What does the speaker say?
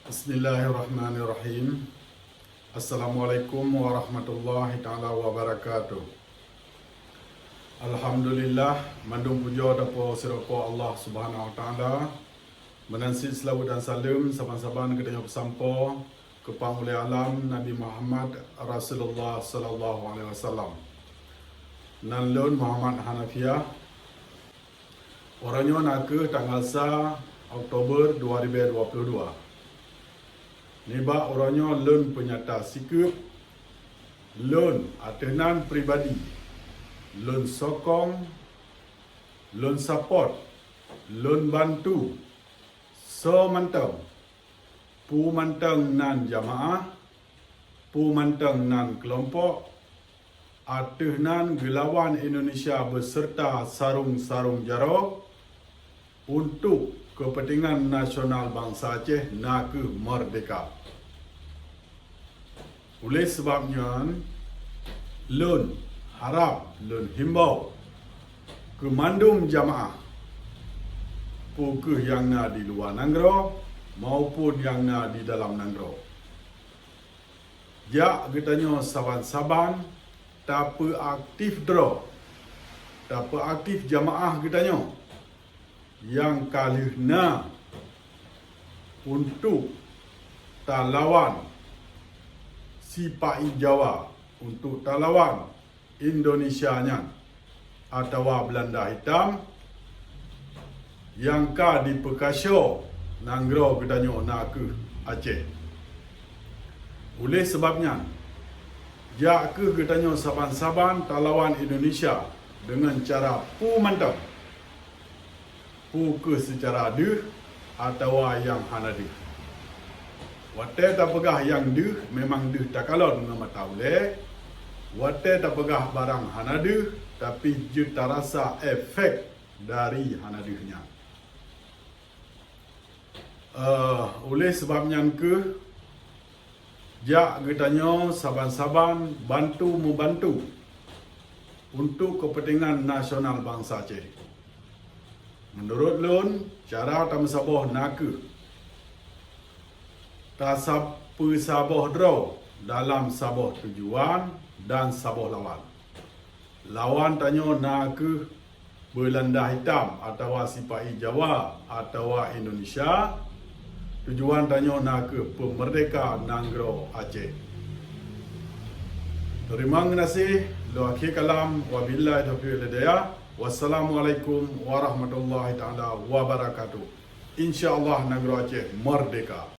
Bismillahirrahmanirrahim. Assalamualaikum warahmatullahi ta'ala wabarakatuh. Alhamdulillah, mandung puja dapo siroko Allah Subhanahu wa taala. Menansi selawat dan salam saban-saban kedanya pesampo ke panguli alam Nabi Muhammad Rasulullah sallallahu alaihi wasallam. Nan lon Muhammad Hanafiah. Orangnya nak ke tanggal 1 Oktober 2022. Niba orangnya lon penyata sikap, lon atenan pribadi, lon sokong, lon support, lon bantu, so mantang, pu mantang nan jamaah, pu mantang nan kelompok, atenan gelawan Indonesia beserta sarung-sarung jaro untuk kepentingan nasional bangsa Aceh nak ke merdeka. Oleh sebabnya, lon harap, lon himbau ke mandum jamaah pukul yang na di luar Nanggro maupun yang na di dalam Nanggro. Jak katanya saban-saban tak aktif draw, tak aktif jamaah katanya yang kali na untuk talawan Sipai Jawa, untuk talawan Indonesianya atau Belanda hitam yang ka di Pekasio Nanggro katanya nak ke Aceh. Oleh sebabnya jak ke katanya saban-saban talawan Indonesia dengan cara pu mantap, pu ke secara deh atau yang hana deh. Wate tak pegah yang deh memang deh tak kalon nama taule. Wate tak pegah barang hana deh tapi je tak rasa efek dari hana dehnya. Oleh sebabnya ke jak katanya saban-saban bantu membantu untuk kepentingan nasional bangsa Aceh. Menurut lon, cara tamasabah nak tasap sabah draw dalam sabah tujuan dan sabah lawan. Lawan tanya nak Belanda hitam atau Sipai Jawa atau Indonesia. Tujuan tanya nak pemerdeka Nanggro Aceh. Terima kasih. Lo akhir kalam wabillahi taufiq hidayah. Wassalamualaikum warahmatullahi taala wabarakatuh. InsyaAllah Nanggro Aceh merdeka.